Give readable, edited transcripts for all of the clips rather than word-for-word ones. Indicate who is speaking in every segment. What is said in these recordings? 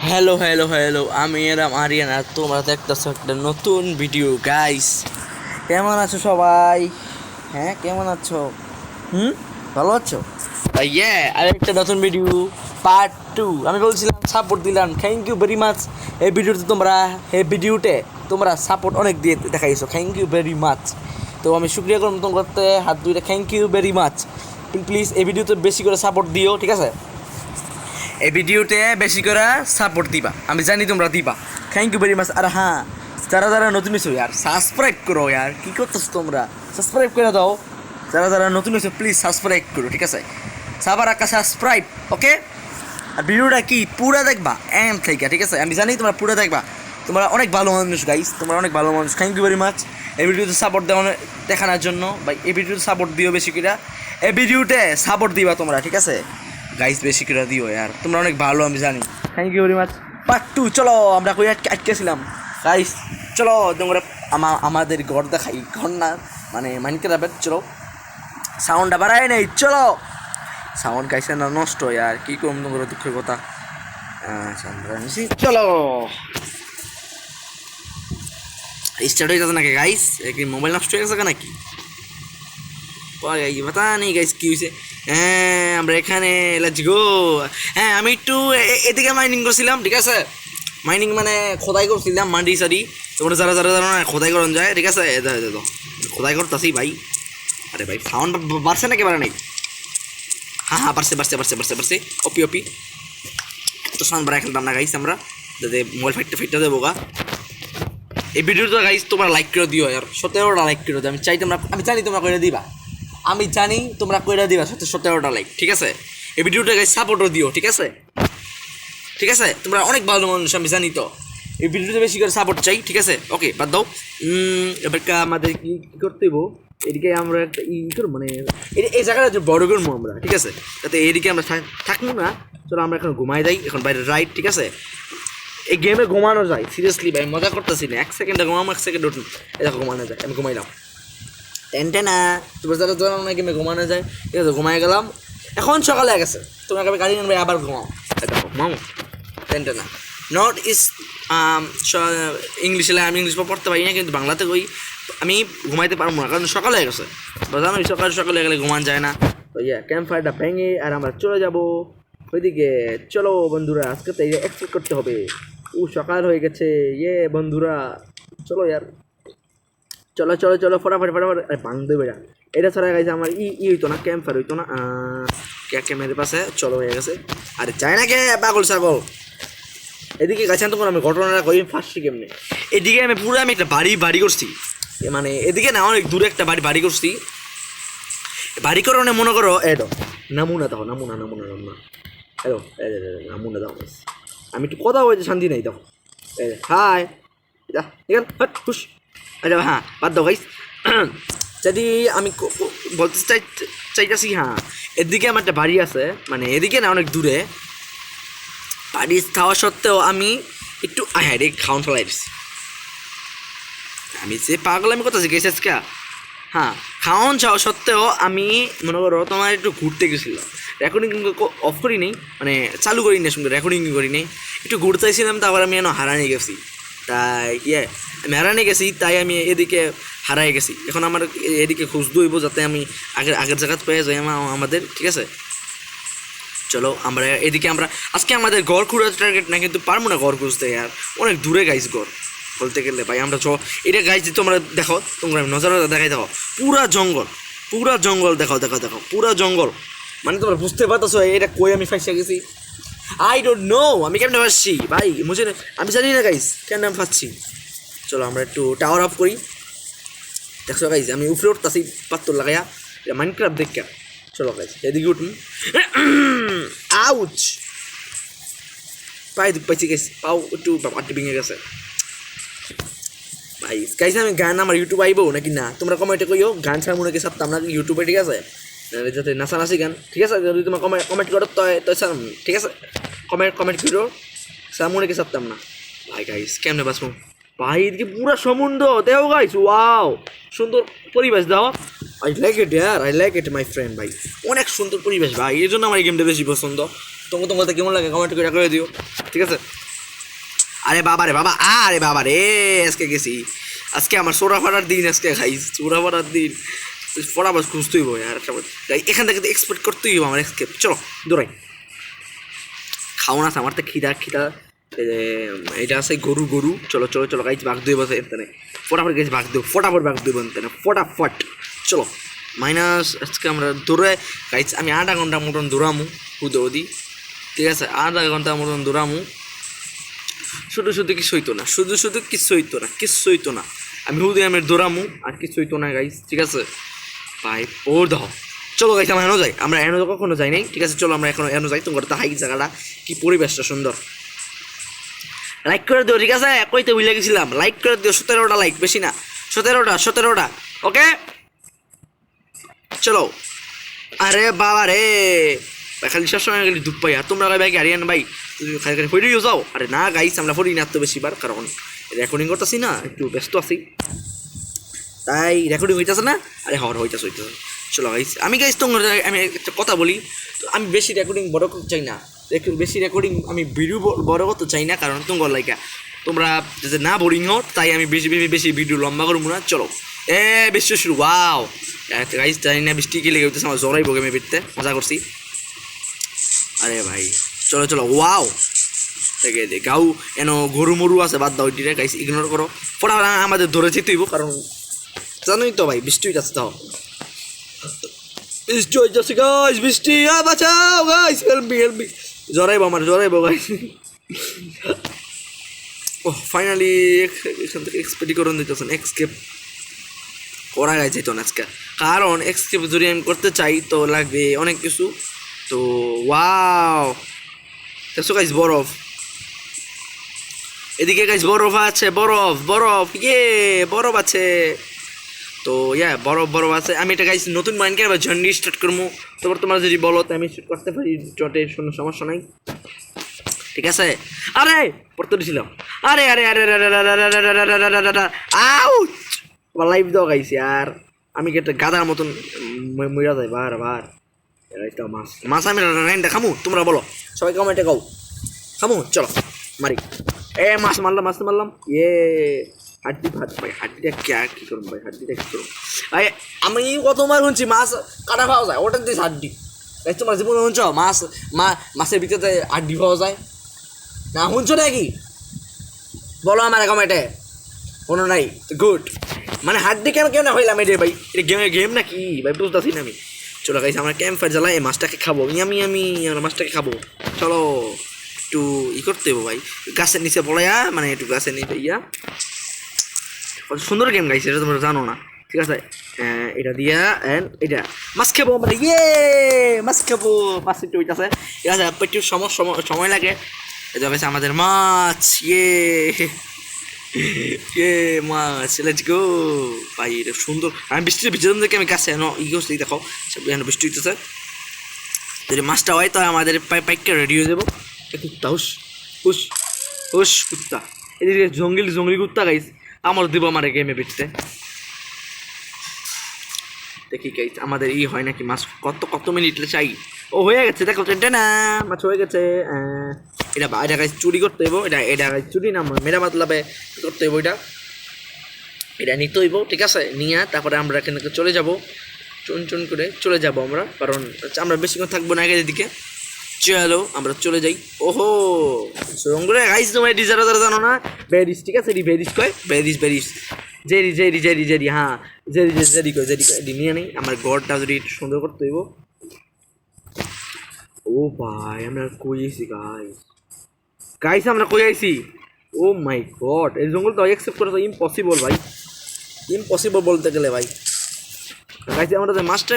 Speaker 1: Hello hello hello, আমি এরাম আরিয়ান আর তোমরা দেখতেছো একটা নতুন ভিডিও। গাইস, কেমন আছো সবাই? হ্যাঁ, কেমন আছো? ভালো আছো? আরেকটা নতুন ভিডিও, পার্ট 2। আমি বলছিলাম সাপোর্ট দিলাম, থ্যাংক ইউ ভেরি মাচ। এই ভিডিওতে তোমরা সাপোর্ট অনেক দিয়ে দেখাইছো, থ্যাংক ইউ ভেরি মাচ। তো আমি শুক্রিয়া করলাম তোমাকে, হাত দুইটা thank you very much. Please এই ভিডিওতে বেশি করে সাপোর্ট দিও, ঠিক আছে? এই ভিডিওতে বেশি করে সাপোর্ট দিবা, আমি জানি তোমরা দিবা। Thank you very much. আর হ্যাঁ, যারা যারা নতুন হয়েছো ইয়ার সাবস্ক্রাইব করো, ইয়ার কী করতেছো তোমরা? সাবস্ক্রাইব করে দাও। যারা যারা নতুন হয়েছো প্লিজ সাবস্ক্রাইব করো, ঠিক আছে? সবার আঁকা সাবস্ক্রাইব, ওকে? আর ভিডিওটা কি পুরা দেখবা এম থেকে, ঠিক আছে? আমি জানি তোমরা পুরা দেখবা। তোমরা অনেক ভালো মানুষ গাইস, তোমরা অনেক ভালো মানুষ। থ্যাংক ইউ ভেরি মাচ এই ভিডিওতে সাপোর্ট দেখানোর জন্য। ভাই এই ভিডিওতে সাপোর্ট দিও বেশি করে, এই ভিডিওতে সাপোর্ট দিবা তোমরা, ঠিক আছে গাইস? বেশি করে দিও ইয়ার, তোমরা অনেক ভালো, আমি জানি। Thank you very much. Part 2, চলো। আমরা কই আটকেছিলাম গাইস? চলো তোমরা আমাদের ঘর দেখাই, ঘর না মানে মাইনক্রাফট। চলো, সাউন্ডটা বাড়ায় নেই, চলো। সাউন্ড গাইছে না নষ্ট, ইয়ার কি কম তোমরা, দুঃখের কথা। চলো, স্টার্ট হয়ে যাচ্ছে নাকি গাইস? কি মোবাইল নষ্ট হয়ে গেছে নাকি? পাতা নেই গাইস কি হয়েছে। হ্যাঁ, আমরা এখানে লেটস গো। হ্যাঁ, আমি একটু এদিকে মাইনিং করছিলাম, ঠিক আছে? মাইনিং মানে খোদাই করছিলাম মাটি সারি। তোমরা যারা যারা জানো না খোদাই করন যায়, ঠিক আছে? খোদাই করতেছি ভাই। আরে ভাই, সাউন্ড বাড়ছে নাকি বাড়ে নাই? হ্যাঁ হ্যাঁ, বাড়ছে। ওপি ওপি, এত সাউন্ড বাড়ায় খেলতাম না গাইস আমরা, যাতে মোবাইল ফাইটটা দেবো গা। এই ভিডিওটা গাইস তোমরা লাইক করে দিও, আর 17টা লাইক করে দিও। আমি জানি তোমরা করে দিবা, আমি জানি তোমরা কইরা দিবা 17টা লাইক, ঠিক আছে? এই ভিডিওটা গাইস সাপোর্টও দিও, ঠিক আছে? ঠিক আছে, তোমরা অনেক ভালো মানুষ, আমি জানি। তো এই ভিডিওতে বেশি করে সাপোর্ট চাই, ঠিক আছে? ওকে, বাদ দাও। এবার আমাদের কি করতে হইব? এদিকে আমরা একটা করবো, মানে এই জায়গাটা যে বড় করবো আমরা, ঠিক আছে? যাতে এদিকে আমরা থাকবো না। চলো আমরা এখন ঘুমাই যাই, এখন বাইরে রাইট, ঠিক আছে? এই গেমে ঘুমানো যায়, সিরিয়াসলি ভাই, মজা করতেছি না। 1 সেকেন্ডে ঘুমাবো, 1 সেকেন্ড উঠুন, এই দেখো ঘুমানো যায়। আমি ঘুমাইলাম, টেনটেনা। তোমরা যারা জানো না গেমে ঘুমানো যায়, ঠিক আছে? ঘুমাই গেলাম, এখন সকালে গেছে। তোমরা কবে গাড়ি নেবে আবার ঘুমাও, দেখো ঘুমাও, টেনটেনা। নট ইস ইংলিশে, আমি ইংলিশ পড়তে পারি না, কিন্তু বাংলাতে কই আমি ঘুমাইতে পারবো না, কারণ সকালে হয়ে গেছে। জানো সকালে গেলে ঘুমান যায় না। তো ক্যাম্প ফায়ারটা ভেঙে আর আমরা চলে যাবো ওইদিকে। চলো বন্ধুরা, আজকে তো এক্সপেক্ট করতে হবে। সকাল হয়ে গেছে, বন্ধুরা চলো ইয়ার, চলো ফটাফট। আরে বাংদে বেড়া, এটা ছাড়া গাইছে আমার হইতো না, ক্যাম্প ফায়ার হইতো না। ক্যামেরার পাশে চলো হয়ে গেছে। আরে চাই না কে পাগল ছাগল। এদিকে গাছে তখন আমি ঘটনাটা করি ফার্স্টে কেমনে। এদিকে আমি একটা বাড়ি করছি, মানে এদিকে না অনেক দূরে একটা বাড়ি করছি। বাড়ি করো না, মনে করো এডো নামুনা দাও, নামুনা এডো নামুনা দাও। আমি একটু কথা বলছি, শান্তি নেই দেখো। হাই, খুশ। আচ্ছা হ্যাঁ, বাদ দাও গাইস। যদি আমি বলতে চাইতেছি, হ্যাঁ, এদিকে আমার একটা বাড়ি আছে, মানে এদিকে না অনেক দূরে। বাড়ি খাওয়া সত্ত্বেও আমি একটু খাউন ফেলাই দিচ্ছি। আমি যে পাগল আমি কথা শিখেছি আজকে। হ্যাঁ, খাওয়ান চাওয়া সত্ত্বেও আমি মনে করো তোমার একটু ঘুরতে গেছিলাম। রেকর্ডিং অফ করি নেই, মানে চালু করি না, শুনতে রেকর্ডিং করি নেই। একটু ঘুরতে চাইছিলাম, তারপর আমি হারানি গেছি। তাই আমি হারানি গেছি, তাই আমি এদিকে হারাই গেছি। এখন আমার এদিকে খুঁজ দইব, যাতে আমি আগের জায়গায় পেয়ে যাই আমাদের, ঠিক আছে? চলো আমরা এদিকে আজকে আমাদের গড় খুঁড়ার টার্গেট না, কিন্তু পারবো না গড় খুঁজতে, আর অনেক দূরে গাইস গড় বলতে গেলে ভাই। আমরা এটা গাইস তোমরা দেখো, তোমরা নজর দেখাই দেখো, পুরা জঙ্গল দেখো, পুরা জঙ্গল। মানে তোমরা বুঝতে পারতেছো এটা কই আমি ফাঁসিয়া গেছি? আই ডোন্ট নো আমি কেমনে ফাঁসছি ভাই, আমি জানি না গাইস কেন আমি ফাঁসছি। চলো আমরা একটু টাওয়ার অফ করি। দেখছো গাইস আমি উপরে উঠতেছি পাত্তর লাগাইয়া, মাইনক্রাফট দেখা। চলো গাইস এদিকে উঠুন। আউচ, পায়ে দুঃখ পাইছি গাইস, পাও একটু বাবাটি ভেঙে গেছে ভাই। গাইস আমি গান আমার ইউটিউব আইবো নাকি না তোমরা কমেন্টে কইও। গান ছাড়া মনে কি সারতাম না ইউটিউবে, ঠিক আছে? যাতে নাচানাচি গান, ঠিক আছে? যদি তোমার কমেন্ট করো তো সারম, ঠিক আছে? কমেন্ট করো, স্যার মনে কি সারতাম না ভাই। গাইস কেমনে বাঁচবো ভাই? এদিকে পুরো সমুদ্র দেও গাইস, ওয়াও সুন্দর পরিবেশ দাও। I like it my friend ভাই, অনেক সুন্দর পরিবেশ ভাই, এই জন্য আমার এই গেমটা বেশি পছন্দ। তোমাকে কেমন লাগে কমেন্ট করে দিও, ঠিক আছে? আরে বাবা রে বাবা, আরে বাবা রে, আজকে গেছি, আজকে আমার সোরা ফাটার দিন, আজকে খাই সোরা ফাটার দিন, ফটাফট খুঁজতেই বই আর এখান থেকে তো এক্সপেক্ট করতেই হবে আমার এক্সকেপ। চলো দৌড়াই, খাও না আমার তো খিদা খিদা। এটা আছে গরু গরু, চলো চলো চলো গাইজ ভাগ দুই বসে এখানে, ফটাফট গাইজ ভাগ দেবো, ফটাফট ভাগ দেবো এখানে ফটাফট। চলো মাইনাস আজকে আমরা দৌড়ে গাইজ, আমি আধা ঘন্টা মতন দৌড়ামু হুদো ওদি, ঠিক আছে আধা ঘন্টা মতন দৌড়ামু। শুধু শুধু কিছু হইতো না, শুধু শুধু কিছু হইতো না, কিছু হইতো না, আমি হুদে আমি দৌড়ামু আর কিছু হইতো না গাইজ, ঠিক আছে ভাই। ও দেখো চলো গাইজ আমরা এনো যাই, আমরা এনো কখনো যাই নাই, ঠিক আছে চলো আমরা এখন এনো যাই। তোমার হাই জায়গাটা কি পরিবেশটা সুন্দর, লাইক করে দিও, ঠিক আছে কইতে ভুলে গেছিলাম, লাইক করে দিও 17টা লাইক, বেশি না 17টা ওকে চলো। আরে বাবা রে ভাই, খালি সবসময় খালি দুঃখ পাই, আর তোমরা ভাই গাড়িয়ান ভাই তুমি খালি খালি ফরিও যাও। আরে না গাইস আমরা ফরি না তো বেশিবার, কারণ রেকর্ডিং করতেছি না, একটু ব্যস্ত আছি তাই রেকর্ডিং হইতেছে না। আরে হওয়ার হইতেছে। চলো গাইস আমি গাইস তোমার আমি একটা কথা বলি, তো আমি বেশি রেকর্ডিং বড় করতে চাই না, বেশি রেকর্ডিং আমি ভিডিও বড় করতে চাই না, কারণ তোমার লাইকা তোমরা যাতে না বোরিং হও, তাই আমি বেশি বেশি বেশি ভিডিও লম্বা করবো না। চলো বৃষ্টি শুরু, ওয়াও গাইস জানি না বৃষ্টি কি লেগে উঠতেছে, আমার জ্বরাই বগে আমি বেরতে মজা করছি। আরে ভাই চলো চলো, ওয়াও দেখে দে গাউ এন গরু মরু আছে, বাদ দাও ডিরে গাইস, ইগনোর করো ফটাফট আমাদের ধরে যেতেইব, কারণ জানোই তো ভাই বৃষ্টি হইতেছে, তাও বৃষ্টি হইতেছে গাইস, বৃষ্টি বাঁচাও গাইস, হেল্প মি জ্বরাইবো আমার, জ্বরাইবো গাইস। ও ফাইনালি এখান থেকে এক্সপেক্ট করুন দিতেছেন, এক্সকেপ করা গেছে তো আজকে, কারণ এক্সকেপ যদি আমি করতে চাই তো লাগবে অনেক কিছু। তো ওয়াও দেখছো গাইস বরফ, এদিকে গাইস বরফ আছে, বরফ বরফ বরফ আছে, তো বরফ আছে। আমি এটা গাইস নতুন মাইন্ডকে আবার জার্নি স্টার্ট করবো, তারপর তোমরা যদি বলো তো আমি শুট করতে পারি, চটের কোনো সমস্যা নাই, ঠিক আছে। আরে পড়তে দিছিলাম, আরে আরে আরে আউট লাইভ দাও গাইছি, আর আমি কি একটা গাদার মতন মইরা যাই বার মাছ মাছ আমি রাইনটা খামু, তোমরা বলো সবাই কমেন্টে গাও খামু, চলো মারি। মাছ মারলাম হাড্ডি ভাত ভাই, হাড্ডিটা কি করুন ভাই, হাড্ডিটা কি করুন ভাই, আমি কতবার শুনছি মাছ কাটা খাওয়া যায়, ওটার দিস হাড্ডি তাই তোমার জীবনে শুনছ মাছের ভিতরে হাড্ডি পাওয়া যায় না, শুনছো নাকি বলো আমার কমেন্টে, কোনো নাই গুড, মানে হাড্ডি কেন হইলাম এটা ভাই, এটা গেম না কি ভাই বুঝতেছি না আমি। চলো গাইস আমরা ক্যাম্প ফায়ার জ্বালাই মাছটাকে খাবো, আমি আমরা মাছটাকে খাবো। চলো একটু করতে হবো ভাই, গাছের নিচে পড়াইয়া, মানে একটু গাছের নিচে কত সুন্দর গেম গাইছে, এটা তোমরা জানো না, ঠিক আছে। এটা দিয়া এটা মাছ খাবো আমরা, মাছ খাবো, মাছ একটু হইতেছে, ঠিক আছে একটু সময় লাগে। এটা হচ্ছে আমাদের মাছ, মাছ, লেটস গো ভাই, এটা সুন্দর। আমি বৃষ্টির ভিতরে দেখে আমি গাছে করছি, দেখো এখন বৃষ্টি হইতেছে, যদি মাছটা হয় তো আমাদের পাইকটা রেডি হয়ে যাবো। কুত্তা হুস কুত্তা, এদিকে জঙ্গলি কুত্তা গাইস, আমার দিব আমার গেমে বিটতে, দেখি গাইস আমাদের হয় নাকি, মাছ কত মিনিট চাই। ও হয়ে গেছে দেখো, না মাছ হয়ে গেছে। এটা গাইস চুরি করতে হইব, এটা গাইস চুরি না মেরা মাতলাবে করতে হইব, এটা নিতে হইব, ঠিক আছে। নিয়ে তারপরে আমরা এখানে চলে যাব, চুন করে চলে যাব আমরা, কারণ আমরা বেশিক্ষণ থাকবো না আগের দিকে। চলো আমরা চলে যাই। ওহো সুরঙ্গরে গাইস, তোমার ডিজার জানো না, বেরিস, ঠিক আছে বেরিস কয়, বেরিস জেরি হ্যাঁ জেরি কয় নিয়ে নেই। আমার গড়টা যদি একটু সুন্দর করতে হইব। ও ভাই আমরা কই আইছি গাইস আমরা কই আইছি, ও মাই গড, এই জঙ্গল তো অ্যাকসেপ্ট করা তো ইম্পসিবল ভাই, ইম্পসিবল বলতে গেলে ভাই। গাইস আমরা যে মাছটা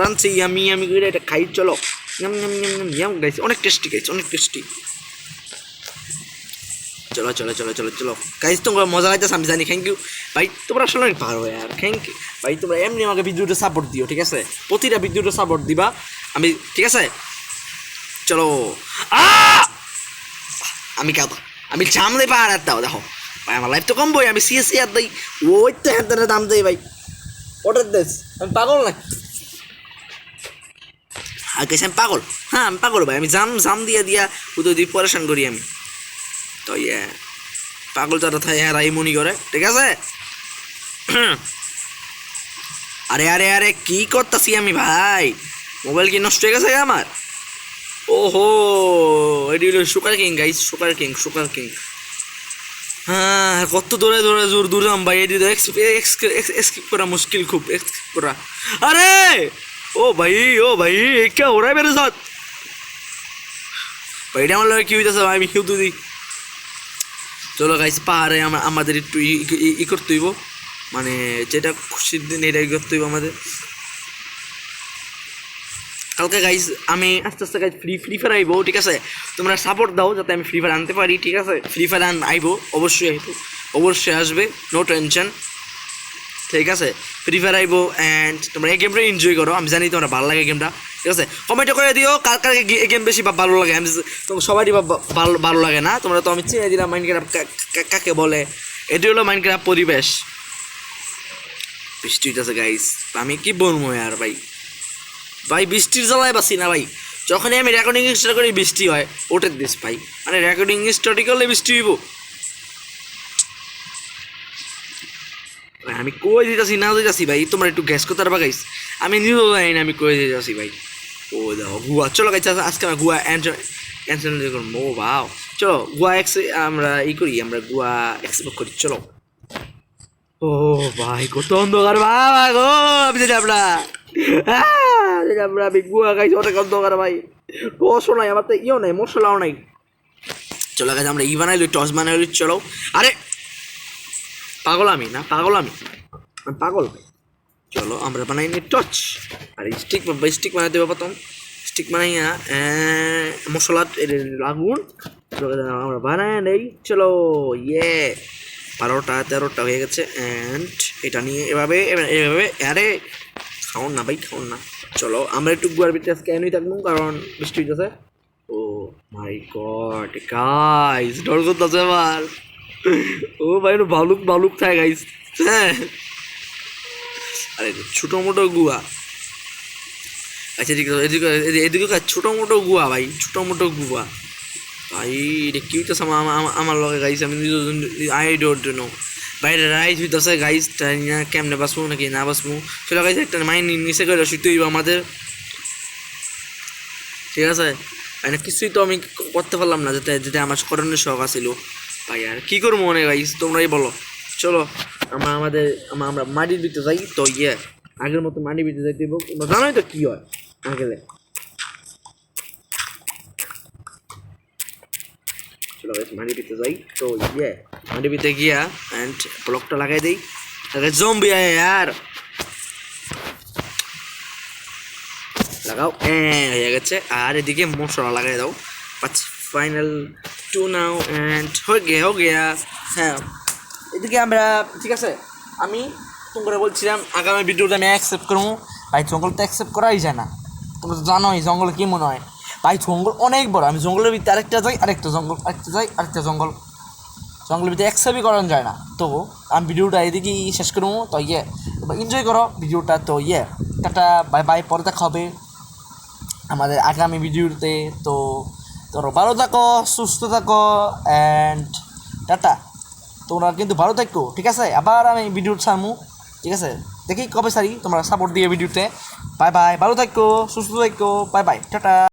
Speaker 1: রাঁধছি আমি করে এটা খাই, চলো গাইস, অনেক টেস্টি গাইস, অনেক টেস্টি। চলো গাইস তোমরা মজা লাগতেছে আমি জানি, থ্যাংক ইউ ভাই, তোমরা আসলে অনেক ভালো আর থ্যাংক ইউ ভাই, তোমরা এমনি আমাকে ভিডিওটা সাপোর্ট দিও, ঠিক আছে, প্রতিটা ভিডিওটা সাপোর্ট দিবা আমি, ঠিক আছে। চলো আমি আমি সামনে পাহাড় আর দাও, দেখো ভাই আমার লাইফ তো কম বই, আমি সিএসি আর দিই, ওই তো হ্যাঁ দাম দেই ভাই, ওটার দেশ আমি পাগল নাকি? আগে আমি পাগল, হ্যাঁ আমি পাগল ভাই, আমি জাম দিয়া উদয় দিয়ে পরেশান করি আমি, তো পাগল যারা থাকে এরাই মনি করে, ঠিক আছে? আরে আরে আরে কি করতেছি আমি ভাই? মোবাইল কি নষ্ট হয়ে গেছে আমার? ওহো, এটি হলো sugar king guys, sugar king, sugar king. হ্যাঁ, কত দূরে দূরে দূরলাম ভাই, এটি এক্সকিপ করা মুশকিল, খুব এক্সকিপ করা। আরে ও ভাই কে ওরাই মেরে সাথ ভাই, এটা আমার কি হইতেছে ভাই? আমি কেউ দিই। চলো গাইস, পাহাড়ে আমাদের একটু ই করতে হইব, মানে যেটা খুশির দিন এটা ই করতে হইব আমাদের। কালকে গাইস আমি আস্তে আস্তে গাইস ফ্রি ফায়ার আইবো, ঠিক আছে? তোমরা সাপোর্ট দাও যাতে আমি ফ্রি ফায়ার আনতে পারি, ঠিক আছে? ফ্রি ফায়ার আইবো, অবশ্যই আইবো, অবশ্যই আসবে, নো টেনশন, ঠিক আছে? ফ্রি ফায়ার আইবো অ্যান্ড তোমরা এই গেমটা এনজয় করো। আমি জানি তোমরা ভালো লাগে গেমটা, ঠিক আছে? কমেন্ট করে দিও কার কার এই গেম বেশি ভালো লাগে। আমি তোমার সবারই ভালো লাগে না, তোমরা তো আমি চিনে দিলাম মাইনক্রাফট কাকে বলে। এটি হলো মাইনক্রাফট পরিবেশ। বৃষ্টি হইতেছে গাইস, আমি কি বলবো আর ভাই, বৃষ্টির জ্বালায় বাসি না ভাই। যখনই আমি রেকর্ডিং স্টার্ট করি বৃষ্টি হয়, ওটার দেশ ভাই, মানে রেকর্ডিং স্টার্ট করলে বৃষ্টি হইব। আমি কই দিতেছি না দিতেছি ভাই, তোমরা একটু গ্যাস করতে পারবা গাইস? আমি নিজেও জানি না আমি কই দিতেছি ভাই। ও দেখো গুয়া, চলো গাইস আজকে আমরা গুয়া এনজয় করবো। ও ভাও, চলো গুয়া আমরা করি, আমরা গুয়া এক্সপ্লোর করি, চলো। ও ভাই কত অন্ধকার বাবা গো, আমি জানি আমরা আমি গুয়া গাইছি, অনেক অন্ধকার ভাই, টসও নাই আমার, তো ইও নাই, মশলাও নাই। চলো গাইস আমরা বানাইলি, টস বানাইলি, চলো। আরে পাগল আমি না, পাগল আমি পাগল। চলো আমরা বানাই নি টচ, আর স্টিক বানাইতে হবে প্রথম। স্টিক বানাইয়া মশলা লাগুন, আমরা বানাই নেই। চলো, 12টা 13টা হয়ে গেছে অ্যান্ড এটা নিয়ে এভাবে, আরে খাওন না ভাই, খাওন না। চলো আমরা একটু গুয়ার ভিতরে আজকে এনেই থাকবো, কারণ বৃষ্টি হইতেছে। ও মাই গড গাইস, ডর করতেছে আমার। ও ভাই ভালুক থাকে গাইস, হ্যাঁ। আরে ছোটো মোটো গুয়া, আচ্ছা ঠিক আছে, এদিকে ছোটো মোটো গুয়া ভাই, ছোটো মোটো গুয়া ভাই। এটা কি হইতেছে আমার লগে গাইস? আমি আই ডোন্ট নো। বাইরে রাইজ হইতেছে গাইস, তাই না কেমনে বাঁচবো নাকি না বাঁচবো? সেটা গাইস একটা মাইন্ড নিচে করে শুতে হইব আমাদের, ঠিক আছে? মানে কিছুই তো আমি করতে পারলাম না, যেটা আমার করণের শখ আছিল ভাই। আর কি করবো মনে গাইস, তোমরাই বলো। চলো আমরা মাটির ভিতরে যাই তো, আগের মতো মাটির ভিতরে যাইতে দিব। জানোই তো কি হয় আগেলে। চলো গাইস মাটির ভিতরে যাই তো, মাটির ভিতরে গিয়া অ্যান্ড ব্লকটা লাগাই দিই। জম্বি আয় यार, লাগাও, হয়ে গেছে। আর এদিকে মশলা লাগাই দাও। ফাইনাল 2 নাও অ্যান্ড হয়ে গিয়া। হ্যাঁ এদিকে আমরা, ঠিক আছে, আমি তোমরা বলছিলাম আগামী ভিডিওটা আমি অ্যাকসেপ্ট করবো ভাই। জঙ্গল তো অ্যাকসেপ্ট করাই যায় না, তোমরা তো জানোই জঙ্গল কি মনে হয় ভাই। জঙ্গল অনেক বড়, আমি জঙ্গলের ভিতরে আরেকটা যাই, আরেকটা জঙ্গল, আরেকটা যাই, আরেকটা জঙ্গলের ভিতরে অ্যাকসেপ্টই করানো যায় না। তো আমি ভিডিওটা এদিকেই শেষ করবো। তো এনজয় করো ভিডিওটা। তো টাটা বাই বাই, পরে দেখা হবে আমাদের আগামী ভিডিওতে। তো তোমরা ভালো থাকো, সুস্থ থাকো অ্যান্ড টাটা। তোমরা কিন্তু ভালো থাকো, ঠিক আছে? আবার আমি ভিডিও ছাড়মু, ঠিক আছে? দেখি কবে সারি, তোমরা সাপোর্ট দিয়ে ভিডিওতে। বাই বাই, ভালো থাকো, সুস্থ থাকো, বাই বাই, টাটা।